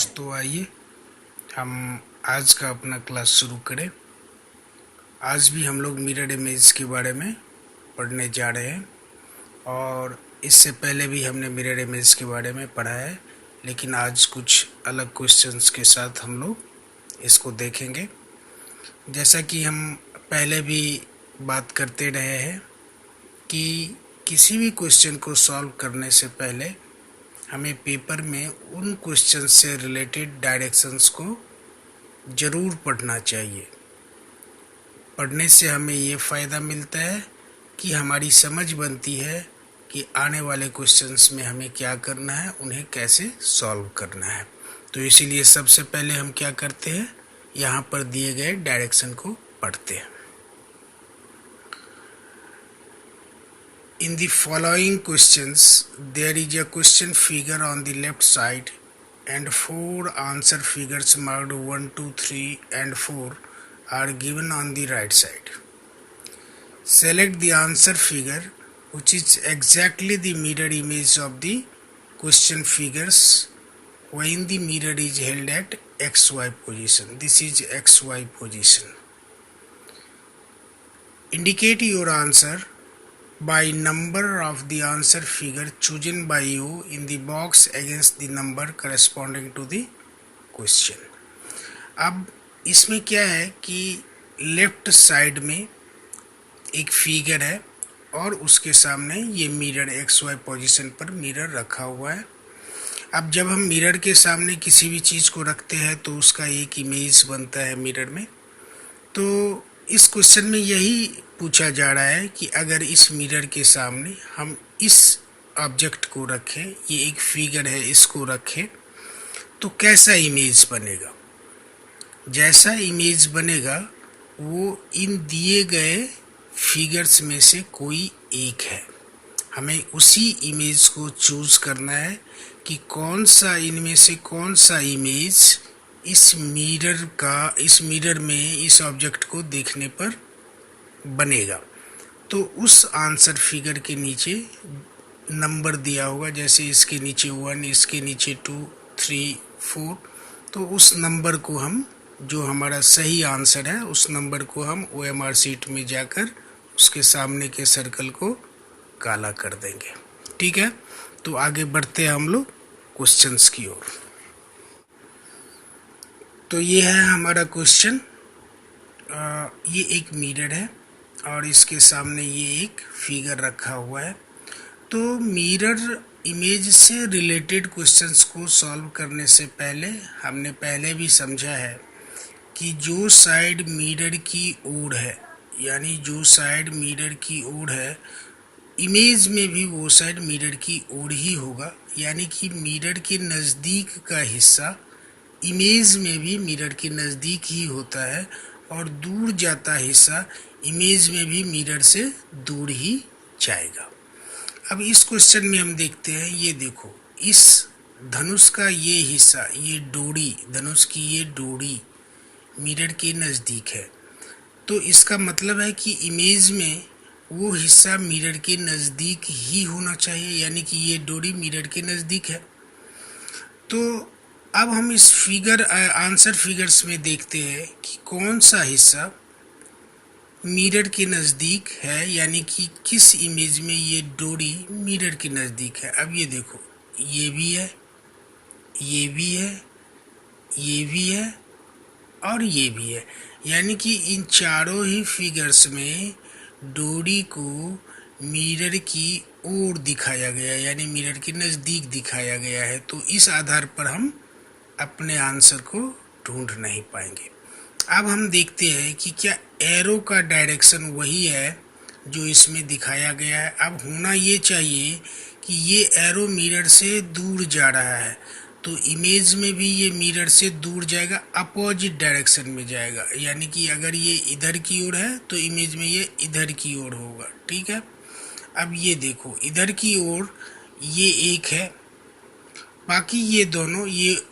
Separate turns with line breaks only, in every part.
तो आइए हम आज का अपना क्लास शुरू करें। आज भी हम लोग मिरर इमेज के बारे में पढ़ने जा रहे हैं और इससे पहले भी हमने मिरर इमेज के बारे में पढ़ा है, लेकिन आज कुछ अलग क्वेश्चंस के साथ हम लोग इसको देखेंगे। जैसा कि हम पहले भी बात करते रहे हैं कि किसी भी क्वेश्चन को सॉल्व करने से पहले हमें पेपर में उन क्वेश्चन से रिलेटेड डायरेक्शंस को ज़रूर पढ़ना चाहिए। पढ़ने से हमें ये फ़ायदा मिलता है कि हमारी समझ बनती है कि आने वाले क्वेश्चंस में हमें क्या करना है, उन्हें कैसे सॉल्व करना है। तो इसीलिए सबसे पहले हम क्या करते हैं, यहाँ पर दिए गए डायरेक्शन को पढ़ते हैं। In the following questions, there is a question figure on the left side and 4 answer figures marked 1, 2, 3 and 4 are given on the right side. Select the answer figure which is exactly the mirror image of the question figures when the mirror is held at XY position. This is XY position. Indicate your answer by number of the answer figure chosen by you in the box against the number corresponding to the question. अब इसमें क्या है कि left side में एक figure है और उसके सामने ये मिरर XY पोजीशन पर मिरर रखा हुआ है। अब जब हम मिरर के सामने किसी भी चीज़ को रखते हैं तो उसका एक इमेज बनता है मिरर में। तो इस क्वेश्चन में यही पूछा जा रहा है कि अगर इस मिरर के सामने हम इस ऑब्जेक्ट को रखें, ये एक फिगर है, इसको रखें तो कैसा इमेज बनेगा। जैसा इमेज बनेगा वो इन दिए गए फिगर्स में से कोई एक है। हमें उसी इमेज को चूज करना है कि कौन सा इनमें से कौन सा इमेज इस मिरर में इस ऑब्जेक्ट को देखने पर बनेगा। तो उस आंसर फिगर के नीचे नंबर दिया होगा, जैसे इसके नीचे 1, इसके नीचे 2, 3, 4। तो उस नंबर को हम, जो हमारा सही आंसर है, उस नंबर को हम OMR शीट में जाकर उसके सामने के सर्कल को काला कर देंगे। ठीक है, तो आगे बढ़ते हैं हम लोग क्वेश्चंस की ओर। तो ये है हमारा क्वेश्चन। ये एक मिरर है और इसके सामने ये एक फिगर रखा हुआ है। तो मिरर इमेज से रिलेटेड क्वेश्चंस को सॉल्व करने से पहले हमने पहले भी समझा है कि जो साइड मिरर की ओर है, यानी जो साइड मिरर की ओर है, इमेज में भी वो साइड मिरर की ओर ही होगा। यानी कि मिरर के नज़दीक का हिस्सा इमेज में भी मिरर के नज़दीक ही होता है और दूर जाता हिस्सा इमेज में भी मिरर से दूर ही जाएगा। अब इस क्वेश्चन में हम देखते हैं, ये देखो, इस धनुष का ये हिस्सा, ये डोरी, धनुष की ये डोरी मिरर के नज़दीक है। तो इसका मतलब है कि इमेज में वो हिस्सा मिरर के नज़दीक ही होना चाहिए, यानी कि ये डोरी मिरर के नज़दीक है। तो अब हम इस आंसर फिगर्स में देखते हैं कि कौन सा हिस्सा मिरर के नज़दीक है, यानी कि किस इमेज में ये डोरी मिरर के नज़दीक है। अब ये देखो, ये भी है, ये भी है, ये भी है और ये भी है। यानी कि इन चारों ही फिगर्स में डोरी को मिरर की ओर दिखाया गया है, यानी मिरर के नज़दीक दिखाया गया है। तो इस आधार पर हम अपने आंसर को ढूंढ नहीं पाएंगे। अब हम देखते हैं कि क्या एरो का डायरेक्शन वही है जो इसमें दिखाया गया है। अब होना ये चाहिए कि ये एरो मिरर से दूर जा रहा है, तो इमेज में भी ये मिरर से दूर जाएगा, अपोजिट डायरेक्शन में जाएगा। यानी कि अगर ये इधर की ओर है तो इमेज में ये इधर की ओर होगा। ठीक है, अब ये देखो, इधर की ओर ये एक है, बाकी ये दोनों ये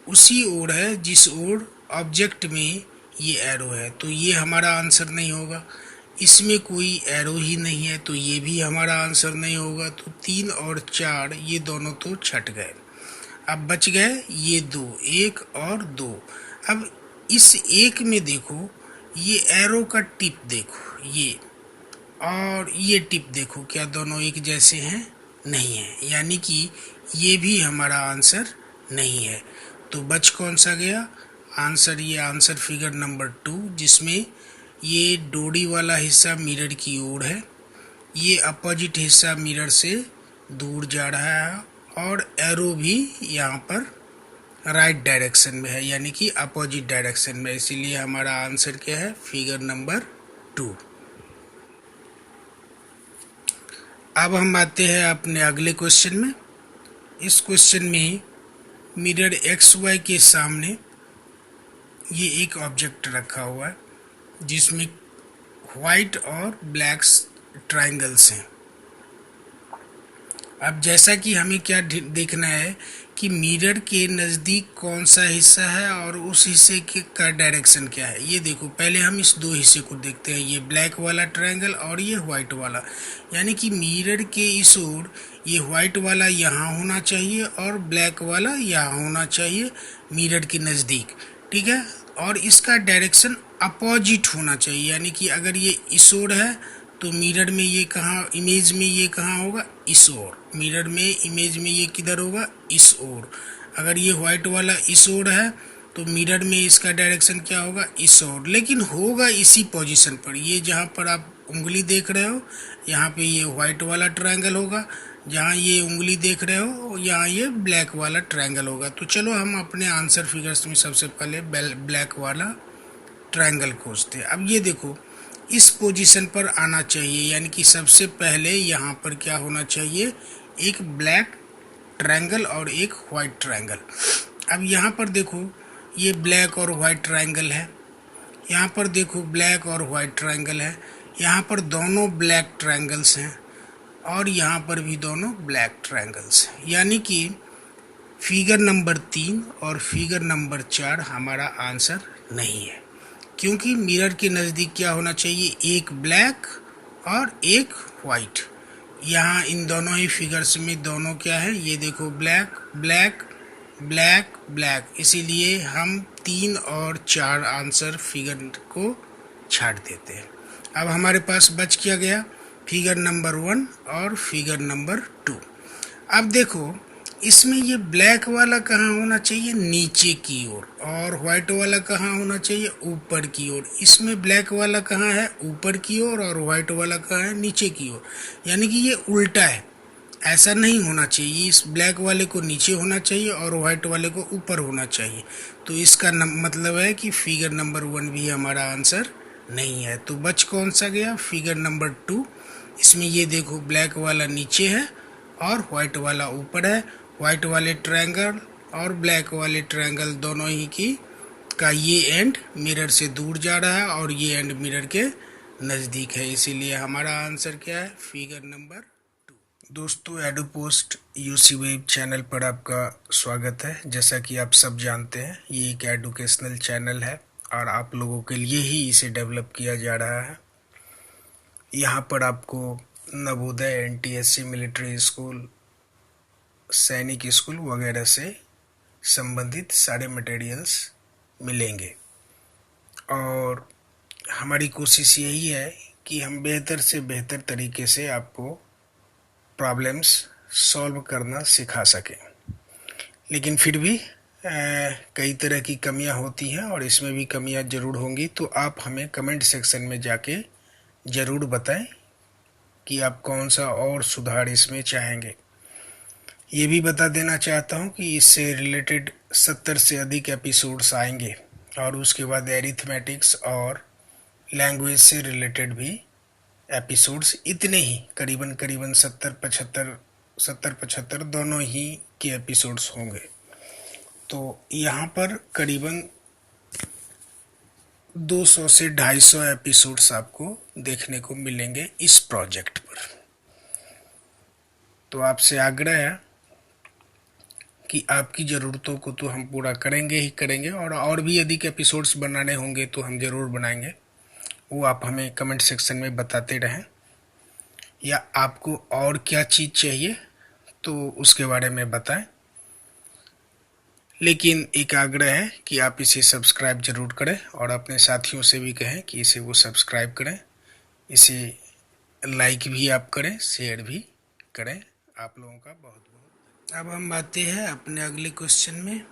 उसी ओर है जिस ओर ऑब्जेक्ट में ये एरो है। तो ये हमारा आंसर नहीं होगा। इसमें कोई एरो ही नहीं है तो ये भी हमारा आंसर नहीं होगा। तो 3 और 4 ये दोनों तो छट गए। अब बच गए ये दो, एक और दो। अब इस एक में देखो, ये एरो का टिप देखो, ये और ये टिप देखो, क्या दोनों एक जैसे हैं? नहीं है, यानी कि ये भी हमारा आंसर नहीं है। तो बच कौन सा गया आंसर? ये आंसर फिगर नंबर 2, जिसमें ये डोरी वाला हिस्सा मिरर की ओर है, ये अपोजिट हिस्सा मिरर से दूर जा रहा है और एरो भी यहाँ पर राइट डायरेक्शन में है, यानी कि अपोजिट डायरेक्शन में। इसीलिए हमारा आंसर क्या है? Figure number 2। अब हम आते हैं अपने अगले क्वेश्चन में। इस क्वेश्चन में मिरर एक्स वाई के सामने ये एक ऑब्जेक्ट रखा हुआ है जिसमें वाइट और ब्लैक ट्रायंगल्स हैं। अब जैसा कि हमें क्या देखना है कि मिरर के नज़दीक कौन सा हिस्सा है और उस हिस्से के का डायरेक्शन क्या है। ये देखो, पहले हम इस दो हिस्से को देखते हैं, ये ब्लैक वाला ट्रायंगल और ये वाइट वाला। यानी कि मिरर के इस ओर ये वाइट वाला यहाँ होना चाहिए और ब्लैक वाला यहाँ होना चाहिए मिरर के नज़दीक, ठीक है। और इसका डायरेक्शन अपोजिट होना चाहिए, यानी कि अगर ये इस ओर है तो मिरर में ये कहाँ, इमेज में ये कहाँ होगा? इस ओर। मिरर में इमेज में ये किधर होगा? इस ओर। अगर ये व्हाइट वाला इस ओर है तो मिरर में इसका डायरेक्शन क्या होगा? इस ओर, लेकिन होगा इसी पोजीशन पर। ये जहाँ पर आप उंगली देख रहे हो यहाँ पे ये व्हाइट वाला ट्रायंगल होगा, जहाँ ये उंगली देख रहे हो यहाँ ये ब्लैक वाला ट्रायंगल होगा। तो चलो हम अपने आंसर फिगर्स में सबसे पहले ब्लैक वाला ट्रायंगल खोजते हैं। अब ये देखो, इस पोजीशन पर आना चाहिए, यानी कि सबसे पहले यहाँ पर क्या होना चाहिए? एक ब्लैक ट्रायंगल और एक वाइट ट्रायंगल। अब यहाँ पर देखो, ये ब्लैक और वाइट ट्रायंगल है, यहाँ पर देखो ब्लैक और वाइट ट्रायंगल है, यहाँ पर दोनों ब्लैक ट्रायंगल्स हैं और यहाँ पर भी दोनों ब्लैक ट्रायंगल्स हैं। यानी कि फिगर नंबर 3 और फिगर नंबर 4 हमारा आंसर नहीं है, क्योंकि मिरर के नज़दीक क्या होना चाहिए? एक ब्लैक और एक वाइट। यहाँ इन दोनों ही फिगर्स में दोनों क्या है? ये देखो, ब्लैक ब्लैक ब्लैक ब्लैक। इसीलिए हम 3 और 4 आंसर फिगर को छाट देते हैं। अब हमारे पास बच क्या गया? फिगर नंबर 1 और फिगर नंबर 2। अब देखो, इसमें ये ब्लैक वाला कहाँ होना चाहिए? नीचे की ओर, और व्हाइट वाला कहाँ होना चाहिए? ऊपर की ओर। इसमें ब्लैक वाला कहाँ है? ऊपर की ओर, और व्हाइट वाला कहाँ है? नीचे की ओर। यानी कि ये उल्टा है, ऐसा नहीं होना चाहिए। इस ब्लैक वाले को नीचे होना चाहिए और व्हाइट वाले को ऊपर होना चाहिए। तो इसका मतलब है कि फिगर नंबर 1 भी हमारा आंसर नहीं है। तो बच कौन सा गया? Figure number 2। इसमें ये देखो, ब्लैक वाला नीचे है और व्हाइट वाला ऊपर है। व्हाइट वाले ट्रायंगल और ब्लैक वाले ट्रायंगल दोनों ही की का ये एंड मिरर से दूर जा रहा है और ये एंड मिरर के नज़दीक है। इसीलिए हमारा आंसर क्या है? Figure number 2। दोस्तों, एडुपोस्ट यूसी वेब चैनल पर आपका स्वागत है। जैसा कि आप सब जानते हैं, ये एक एडुकेशनल चैनल है और आप लोगों के लिए ही इसे डेवलप किया जा रहा है। यहाँ पर आपको नवोदय, एनटीएससी, मिलिट्री स्कूल, सैनिक स्कूल वगैरह से संबंधित सारे मटेरियल्स मिलेंगे और हमारी कोशिश यही है कि हम बेहतर से बेहतर तरीके से आपको प्रॉब्लम्स सॉल्व करना सिखा सकें। लेकिन फिर भी कई तरह की कमियां होती हैं और इसमें भी कमियां ज़रूर होंगी। तो आप हमें कमेंट सेक्शन में जाके ज़रूर बताएं कि आप कौन सा और सुधार इसमें चाहेंगे। ये भी बता देना चाहता हूँ कि इससे रिलेटेड 70 से अधिक एपिसोड्स आएंगे और उसके बाद एरिथमेटिक्स और लैंग्वेज से रिलेटेड भी एपिसोड्स इतने ही करीबन 70-75 दोनों ही के एपिसोड्स होंगे। तो यहाँ पर करीबन 200 से 250 एपिसोड्स आपको देखने को मिलेंगे इस प्रोजेक्ट पर। तो आपसे आग्रह है कि आपकी ज़रूरतों को तो हम पूरा करेंगे ही करेंगे, और भी अधिक एपिसोड्स बनाने होंगे तो हम ज़रूर बनाएंगे। वो आप हमें कमेंट सेक्शन में बताते रहें, या आपको और क्या चीज़ चाहिए तो उसके बारे में बताएं। लेकिन एक आग्रह है कि आप इसे सब्सक्राइब जरूर करें और अपने साथियों से भी कहें कि इसे वो सब्सक्राइब करें, इसे लाइक भी आप करें, शेयर भी करें। आप लोगों का बहुत बहुत। अब हम आते हैं अपने अगले क्वेश्चन में।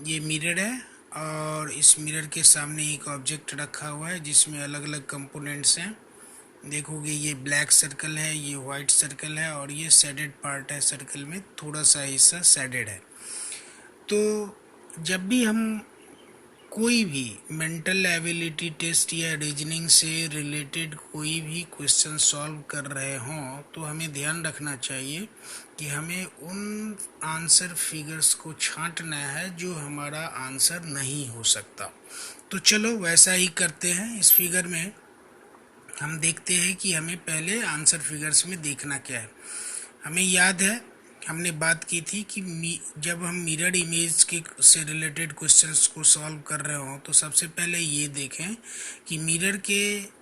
ये मिरर है और इस मिरर के सामने एक ऑब्जेक्ट रखा हुआ है जिसमें अलग अलग कंपोनेंट्स हैं। देखोगे ये ब्लैक सर्कल है, ये वाइट सर्कल है और ये शेडेड पार्ट है। सर्कल में थोड़ा सा हिस्सा शेडेड है। तो जब भी हम कोई भी मेंटल एबिलिटी टेस्ट या रीजनिंग से रिलेटेड कोई भी क्वेश्चन सॉल्व कर रहे हों तो हमें ध्यान रखना चाहिए कि हमें उन आंसर फिगर्स को छांटना है जो हमारा आंसर नहीं हो सकता। तो चलो वैसा ही करते हैं। इस फिगर में हम देखते हैं कि हमें पहले आंसर फिगर्स में देखना क्या है। हमें याद है हमने बात की थी कि जब हम मिरर इमेज के से रिलेटेड क्वेश्चंस को सॉल्व कर रहे हो तो सबसे पहले ये देखें कि मिरर के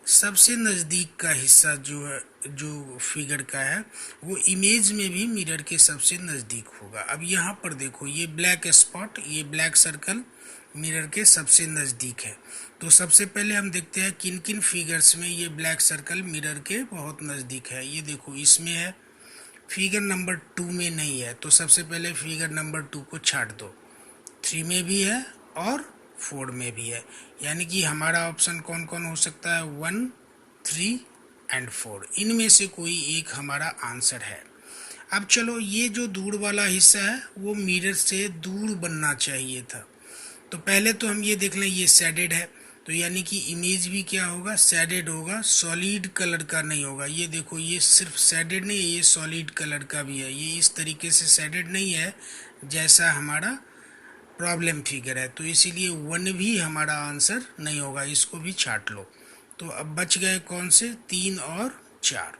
सबसे नज़दीक का हिस्सा जो है, जो फिगर का है, वो इमेज में भी मिरर के सबसे नज़दीक होगा। अब यहाँ पर देखो ये ब्लैक स्पॉट, ये ब्लैक सर्कल मिरर के सबसे नज़दीक है। तो सबसे पहले हम देखते हैं किन किन फिगर्स में ये ब्लैक सर्कल मिरर के बहुत नज़दीक है। ये देखो इसमें है, फिगर नंबर 2 में नहीं है। तो सबसे पहले फिगर नंबर 2 को छाट दो। 3 में भी है और 4 में भी है, यानी कि हमारा ऑप्शन कौन कौन हो सकता है, 1, 3 एंड 4। इनमें से कोई एक हमारा आंसर है। अब चलो ये जो दूर वाला हिस्सा है वो मिरर से दूर बनना चाहिए था। तो पहले तो हम ये देख लें, ये शेडेड है तो यानी कि इमेज भी क्या होगा, शेडेड होगा, सॉलिड कलर का नहीं होगा। ये देखो ये सिर्फ शेडेड नहीं है, ये सॉलिड कलर का भी है। ये इस तरीके से शेडेड नहीं है जैसा हमारा प्रॉब्लम फिगर है। तो इसीलिए 1 भी हमारा आंसर नहीं होगा, इसको भी छाट लो। तो अब बच गए कौन से, 3 और 4।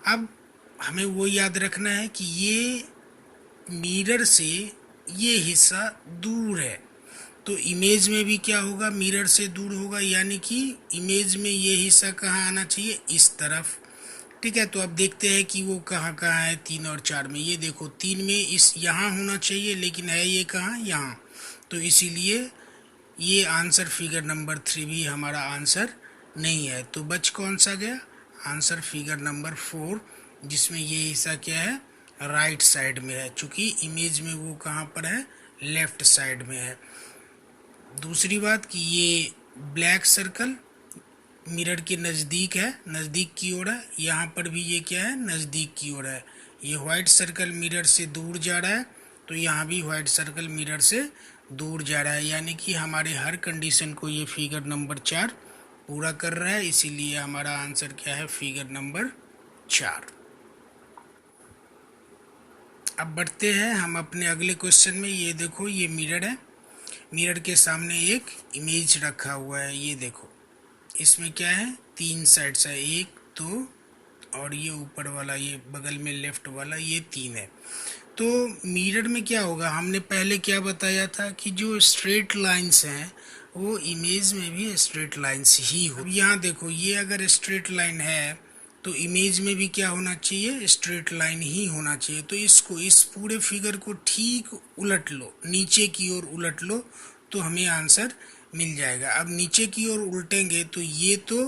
अब हमें वो याद रखना है कि ये मिरर से ये हिस्सा दूर है। तो इमेज में भी क्या होगा, मिरर से दूर होगा, यानी कि इमेज में ये हिस्सा कहाँ आना चाहिए, इस तरफ। ठीक है, तो अब देखते हैं कि वो कहाँ कहाँ है 3 और 4 में। ये देखो 3 में इस यहाँ होना चाहिए, लेकिन है ये कहाँ, यहाँ। तो इसीलिए ये आंसर फिगर नंबर 3 भी हमारा आंसर नहीं है। तो बच कौन सा गया, आंसर फिगर नंबर 4, जिसमें ये हिस्सा क्या है, राइट साइड में है, चूंकि इमेज में वो कहाँ पर है, लेफ्ट साइड में है। दूसरी बात कि ये ब्लैक सर्कल मिरर के नज़दीक है, नज़दीक की ओर है। यहाँ पर भी ये क्या है, नज़दीक की ओर है। ये वाइट सर्कल मिरर से दूर जा रहा है, तो यहाँ भी वाइट सर्कल मिरर से दूर जा रहा है, यानी कि हमारे हर कंडीशन को ये फिगर नंबर 4 पूरा कर रहा है। इसीलिए हमारा आंसर क्या है, फिगर नंबर 4। अब बढ़ते हैं हम अपने अगले क्वेश्चन में। ये देखो ये मिरर है, मिरर के सामने एक इमेज रखा हुआ है। ये देखो इसमें क्या है, 3 साइड्स है, 1, 2 और ये ऊपर वाला, ये बगल में लेफ्ट वाला, ये 3 है। तो मिरर में क्या होगा, हमने पहले क्या बताया था कि जो स्ट्रेट लाइंस हैं वो इमेज में भी स्ट्रेट लाइंस ही हो। अब यहाँ देखो ये अगर स्ट्रेट लाइन है तो इमेज में भी क्या होना चाहिए, स्ट्रेट लाइन ही होना चाहिए। तो इसको, इस पूरे फिगर को ठीक उलट लो, नीचे की ओर उलट लो, तो हमें आंसर मिल जाएगा। अब नीचे की ओर उल्टेंगे तो ये तो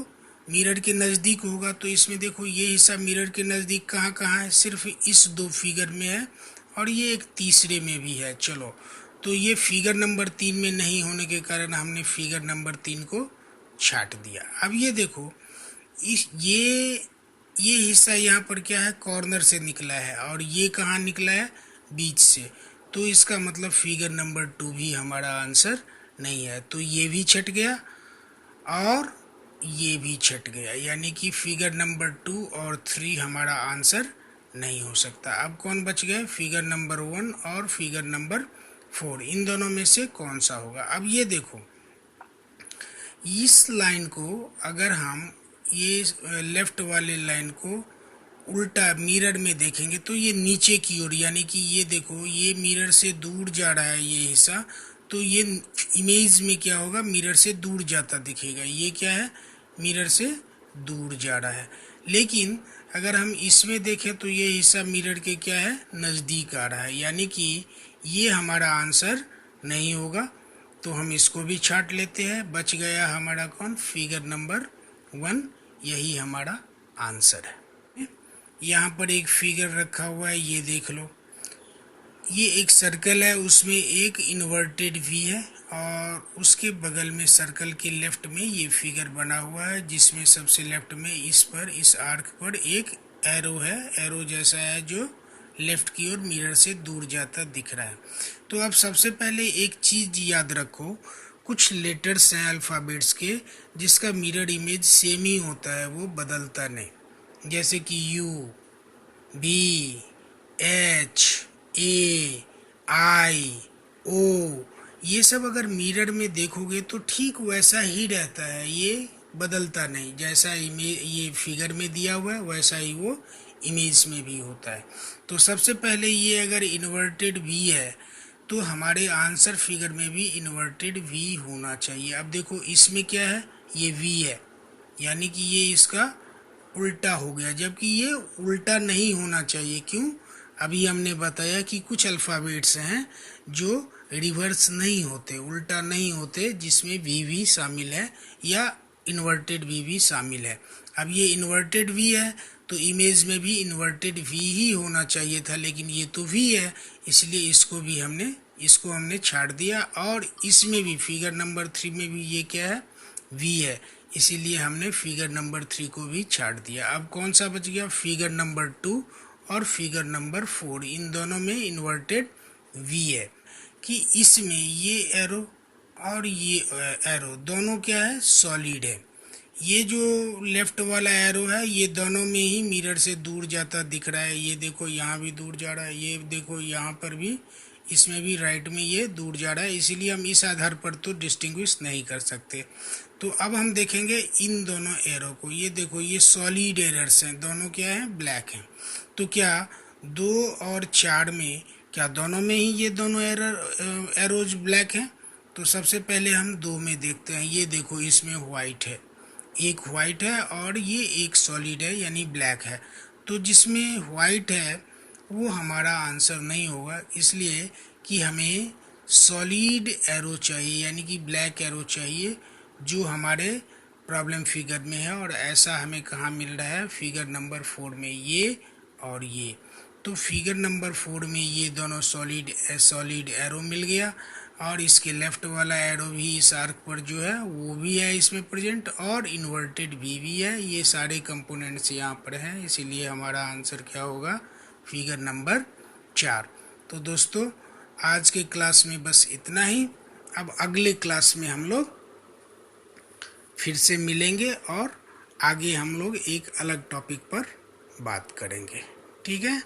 मिरर के नज़दीक होगा। तो इसमें देखो ये हिस्सा मिरर के नज़दीक कहाँ कहाँ है, सिर्फ इस 2 फिगर में है और ये एक तीसरे में भी है। चलो, तो ये फिगर नंबर 3 में नहीं होने के कारण हमने फिगर नंबर 3 को छाट दिया। अब ये देखो ये हिस्सा यहाँ पर क्या है, कॉर्नर से निकला है और ये कहाँ निकला है, बीच से। तो इसका मतलब फिगर नंबर 2 भी हमारा आंसर नहीं है। तो ये भी छट गया और ये भी छट गया, यानी कि फिगर नंबर 2 और 3 हमारा आंसर नहीं हो सकता। अब कौन बच गए, फिगर नंबर 1 और फिगर नंबर 4। इन दोनों में से कौन सा होगा। अब ये देखो इस लाइन को अगर हम ये लेफ्ट वाले लाइन को उल्टा मिरर में देखेंगे तो ये नीचे की ओर, यानी कि ये देखो ये मिरर से दूर जा रहा है ये हिस्सा। तो ये इमेज में क्या होगा, मिरर से दूर जाता दिखेगा। ये क्या है, मिरर से दूर जा रहा है। लेकिन अगर हम इसमें देखें तो ये हिस्सा मिरर के क्या है, नज़दीक आ रहा है, यानी कि ये हमारा आंसर नहीं होगा, तो हम इसको भी छांट लेते हैं। बच गया हमारा कौन, फिगर नंबर 1, यही हमारा आंसर है। यहाँ पर एक फिगर रखा हुआ है, ये देख लो। ये एक सर्कल है, उसमें एक इन्वर्टेड वी है और उसके बगल में सर्कल के लेफ्ट में ये फिगर बना हुआ है, जिसमें सबसे लेफ्ट में इस आर्क पर एक एरो है, एरो जैसा है, जो लेफ्ट की ओर मिरर से दूर जाता दिख रहा है। तो अब सबसे पहले एक चीज याद रखो, कुछ लेटर्स हैं अल्फ़ाबेट्स के जिसका मिरर इमेज सेम ही होता है, वो बदलता नहीं। जैसे कि यू, बी, एच, ए, आई, ओ, ये सब अगर मिरर में देखोगे तो ठीक वैसा ही रहता है, ये बदलता नहीं। जैसा इमेज ये फिगर में दिया हुआ है वैसा ही वो इमेज में भी होता है। तो सबसे पहले ये अगर इन्वर्टेड वी है तो हमारे आंसर फिगर में भी इन्वर्टेड वी होना चाहिए। अब देखो इसमें क्या है, ये वी है, यानी कि ये इसका उल्टा हो गया, जबकि ये उल्टा नहीं होना चाहिए। क्यों? अभी हमने बताया कि कुछ अल्फ़ाबेट्स हैं जो रिवर्स नहीं होते, उल्टा नहीं होते, जिसमें वी शामिल है या इन्वर्टेड वी शामिल है। अब ये इन्वर्टेड वी है तो इमेज में भी इन्वर्टेड वी ही होना चाहिए था, लेकिन ये तो वी है, इसलिए इसको हमने छाड़ दिया। और इसमें भी फिगर नंबर 3 में भी ये क्या है, वी है, इसीलिए हमने फिगर नंबर 3 को भी छाड़ दिया। अब कौन सा बच गया, फिगर नंबर 2 और फिगर नंबर 4, इन दोनों में इन्वर्टेड वी है कि इसमें ये एरो और ये एरो दोनों क्या है, सॉलिड है। ये जो लेफ्ट वाला एरो है ये दोनों में ही मिरर से दूर जाता दिख रहा है, ये देखो यहाँ भी दूर जा रहा है, ये देखो यहाँ पर भी, इसमें भी राइट में ये दूर जा रहा है, इसीलिए हम इस आधार पर तो डिस्टिंग्विश नहीं कर सकते। तो अब हम देखेंगे इन दोनों एरो को, ये देखो ये सॉलिड एरर्स हैं, दोनों क्या है, ब्लैक हैं। तो क्या 2 और 4 में, क्या दोनों में ही ये दोनों एरोज ब्लैक हैं? तो सबसे पहले हम 2 में देखते हैं, ये देखो इसमें वाइट है, एक वाइट है और ये एक सॉलिड है यानी ब्लैक है। तो जिसमें वाइट है वो हमारा आंसर नहीं होगा, इसलिए कि हमें सॉलिड एरो चाहिए, यानी कि ब्लैक एरो चाहिए, जो हमारे प्रॉब्लम फिगर में है। और ऐसा हमें कहाँ मिल रहा है, फिगर नंबर 4 में, ये और ये। तो फिगर नंबर 4 में ये दोनों सॉलिड एरो मिल गया, और इसके लेफ्ट वाला एरो भी इस आर्क पर जो है वो भी है इसमें प्रेजेंट, और इन्वर्टेड भी है। ये सारे कंपोनेंट्स यहाँ पर हैं, इसीलिए हमारा आंसर क्या होगा, फिगर नंबर 4। तो दोस्तों आज के क्लास में बस इतना ही। अब अगले क्लास में हम लोग फिर से मिलेंगे और आगे हम लोग एक अलग टॉपिक पर बात करेंगे, ठीक है।